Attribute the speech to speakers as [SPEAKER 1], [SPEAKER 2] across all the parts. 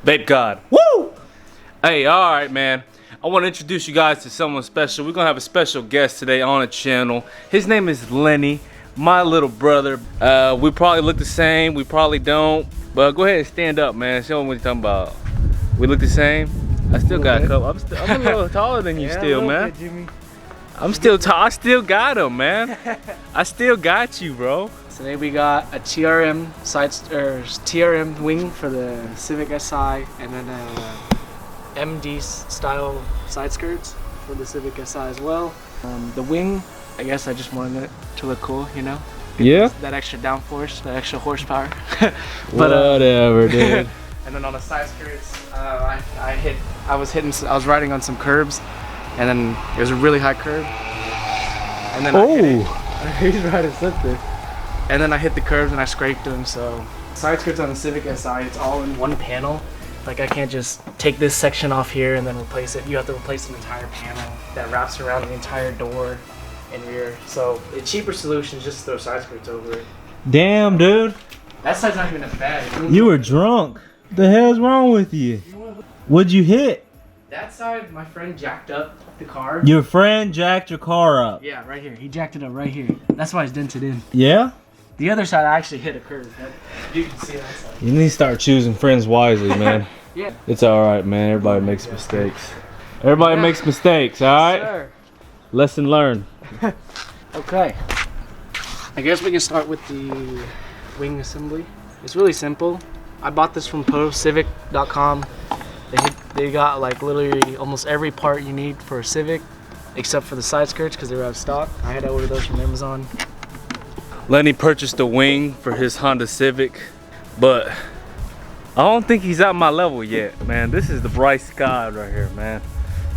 [SPEAKER 1] Vape God. Woo! Hey, alright, man. I want to introduce you guys to someone special. We're going to have a special guest today on the channel. His name is Lenny, my little brother. We probably look the same. We probably don't. But go ahead and stand up, man. Show them what you're talking about. We look the same? I still got a couple. I'm a little taller than you still, man.
[SPEAKER 2] Bit, Jimmy.
[SPEAKER 1] I'm still tall. I still got him, man. I still got you, bro.
[SPEAKER 2] Today we got a TRM TRM wing for the Civic Si, and then MD style side skirts for the Civic Si as well. The wing, I guess I just wanted it to look cool, you know?
[SPEAKER 1] Yeah?
[SPEAKER 2] That extra downforce, that extra horsepower.
[SPEAKER 1] But, whatever, dude.
[SPEAKER 2] And then on the side skirts, I was riding on some curbs, and then it was a really high curb. And then he's riding something. And then I hit the curbs and I scraped them. So side skirts on the Civic Si, it's all in one panel. Like I can't just take this section off here and then replace it. You have to replace an entire panel that wraps around the entire door and rear. So the cheaper solution is just throw side skirts over it.
[SPEAKER 1] Damn, dude.
[SPEAKER 2] That side's not even as bad.
[SPEAKER 1] You were drunk. The hell's wrong with you? What'd you hit?
[SPEAKER 2] That side, my friend jacked up the car.
[SPEAKER 1] Your friend jacked your car up?
[SPEAKER 2] Yeah, right here. He jacked it up right here. That's why it's dented in.
[SPEAKER 1] Yeah?
[SPEAKER 2] The other side, I actually hit a curve. You can see that side.
[SPEAKER 1] You need to start choosing friends wisely, man.
[SPEAKER 2] Yeah.
[SPEAKER 1] It's alright, man. Everybody makes mistakes. Everybody makes mistakes, alright?
[SPEAKER 2] Sure.
[SPEAKER 1] Lesson learned.
[SPEAKER 2] Okay. I guess we can start with the wing assembly. It's really simple. I bought this from ProCivic.com. They got like literally almost every part you need for a Civic, except for the side skirts because they were out of stock. I had to order those from Amazon. Lenny purchased a wing for his Honda Civic, but I don't think he's at my level yet, man. This is the bright sky right here, man.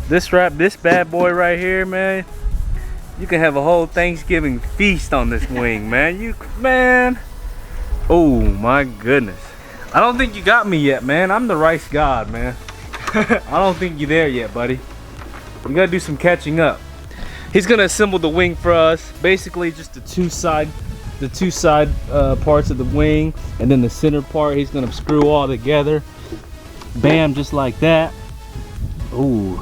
[SPEAKER 2] This bad boy right here, man. You can have a whole Thanksgiving feast on this wing, man. Oh my goodness. I don't think you got me yet, man. I'm the rice god, man. I don't think you're there yet, buddy. You gotta do some catching up. He's gonna assemble the wing for us. Basically, just the two side parts of the wing, and then the center part. He's gonna screw all together. Bam, just like that. Ooh.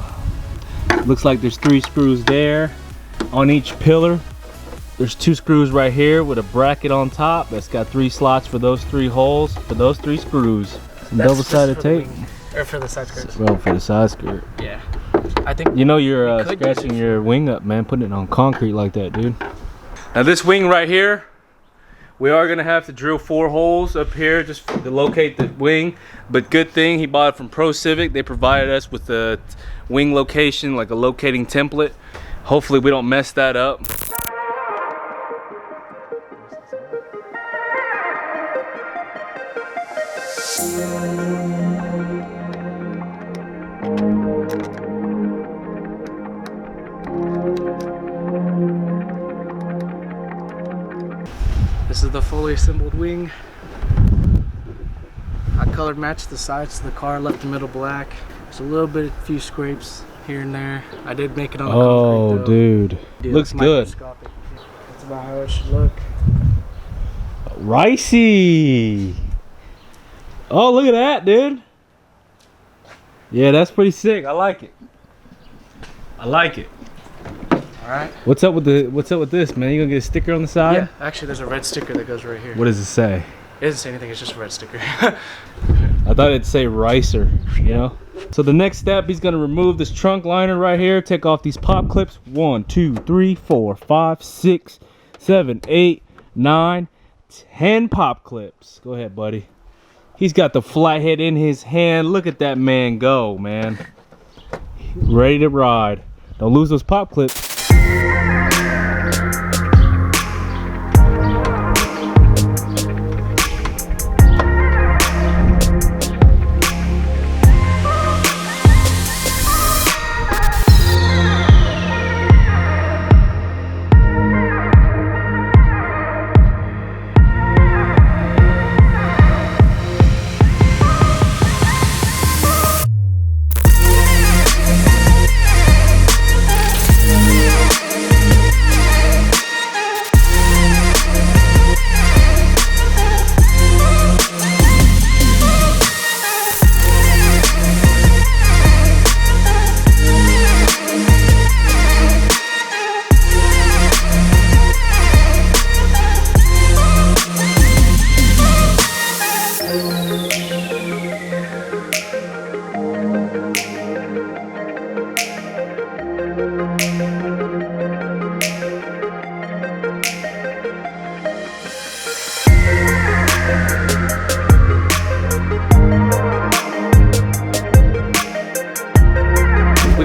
[SPEAKER 2] Looks like there's 3 screws there on each pillar. There's 2 screws right here with a bracket on top that's got 3 slots for those 3 holes for those 3 screws. Some double-sided tape. Or for the side skirt.
[SPEAKER 1] Well, for the side skirt.
[SPEAKER 2] Yeah. I think
[SPEAKER 1] you know you're scratching your wing up, man, putting it on concrete like that, dude. Now this wing right here, we are gonna have to drill 4 holes up here just to locate the wing. But good thing he bought it from Pro Civic. They provided us with a wing location, like a locating template. Hopefully we don't mess that up.
[SPEAKER 2] This is the fully assembled wing. I colored matched the sides to the car, left the middle black. There's a little bit, a few scrapes here and there. I did make it on the concrete, though.
[SPEAKER 1] Dude. Looks good.
[SPEAKER 2] That's about how it should look.
[SPEAKER 1] Ricey. Oh, look at that, dude. Yeah, that's pretty sick. I like it. I like it.
[SPEAKER 2] Alright.
[SPEAKER 1] What's up with this, man? You gonna get a sticker on the side?
[SPEAKER 2] Yeah, actually there's a red sticker that goes right here.
[SPEAKER 1] What does it say?
[SPEAKER 2] It doesn't say anything, it's just a red sticker.
[SPEAKER 1] I thought it'd say Ricer, you know? So the next step, he's gonna remove this trunk liner right here, take off these pop clips. 1, 2, 3, 4, 5, 6, 7, 8, 9, 10 pop clips. Go ahead, buddy. He's got the flathead in his hand. Look at that man go, man. Ready to ride. Don't lose those pop clips.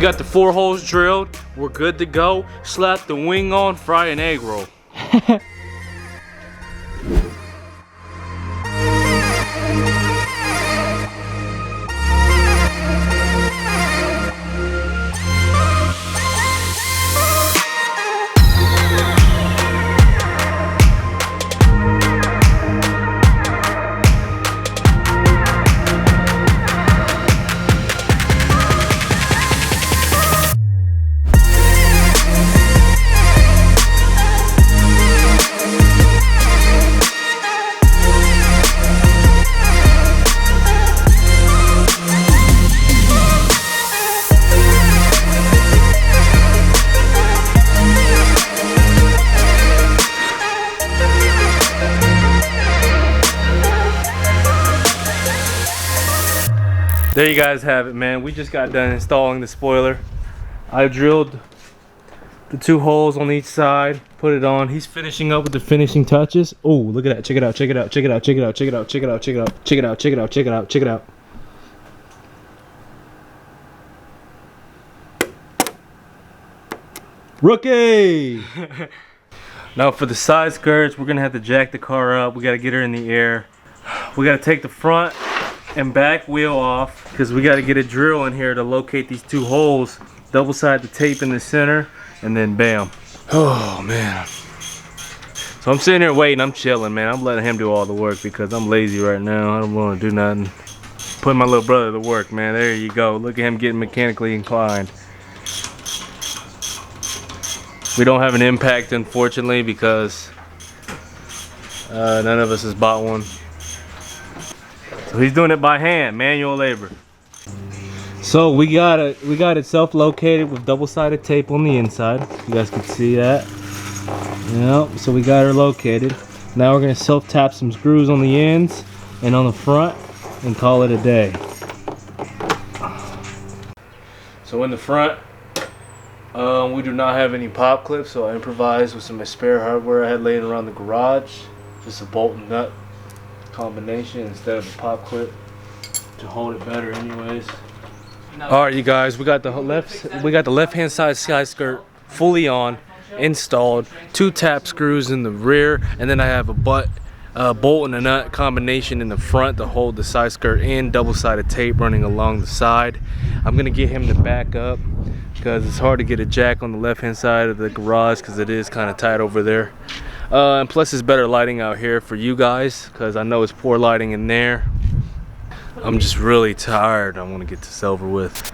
[SPEAKER 1] got the 4 holes drilled. We're good to go. Slap the wing on, fry an egg roll. There you guys have it, man. We just got done installing the spoiler. I drilled the 2 holes on each side, put it on. He's finishing up with the finishing touches. Oh, look at that. Check it out, check it out, check it out, check it out, check it out, check it out, check it out, check it out, check it out, check it out, check it out. Rookie! Now for the side skirts, we're gonna have to jack the car up. We gotta get her in the air. We gotta take the front and back wheel off because we got to get a drill in here to locate these 2 holes, double side the tape in the center, and then bam. Oh man. So I'm sitting here waiting, I'm chilling, man. I'm letting him do all the work because I'm lazy right now. I don't want to do nothing. Putting my little brother to work, man. There you go. Look at him getting mechanically inclined. We don't have an impact, unfortunately, because none of us has bought one. So he's doing it by hand, manual labor. So we got it self-located with double-sided tape on the inside. You guys can see that. Yep. So we got her located. Now we're gonna self-tap some screws on the ends and on the front and call it a day. So in the front, we do not have any pop clips, so I improvised with some spare hardware I had laying around the garage. Just a bolt and nut combination instead of a pop clip to hold it better anyways. All right, you guys, we got the left hand side skirt fully on, installed, 2 tap screws in the rear, and then I have a bolt and a nut combination in the front to hold the side skirt in, double-sided tape running along the side. I'm gonna get him to back up because it's hard to get a jack on the left hand side of the garage because it is kind of tight over there. And plus it's better lighting out here for you guys because I know it's poor lighting in there. I'm just really tired. I want to get this over with.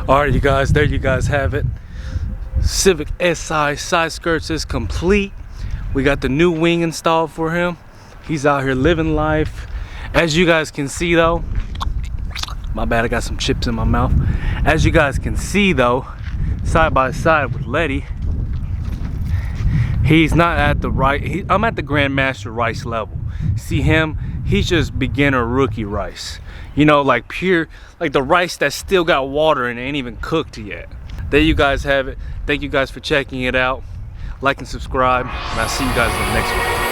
[SPEAKER 1] Alright, you guys, there you guys have it. Civic Si side skirts is complete. We got the new wing installed for him. He's out here living life. As you guys can see though, my bad, I got some chips in my mouth. As you guys can see though, side by side with Letty, he's not at the right, I'm at the Grandmaster Rice level. See him, he's just beginner rookie rice. You know, like pure, like the rice that still got water and ain't even cooked yet. There you guys have it. Thank you guys for checking it out. Like and subscribe, and I'll see you guys in the next one.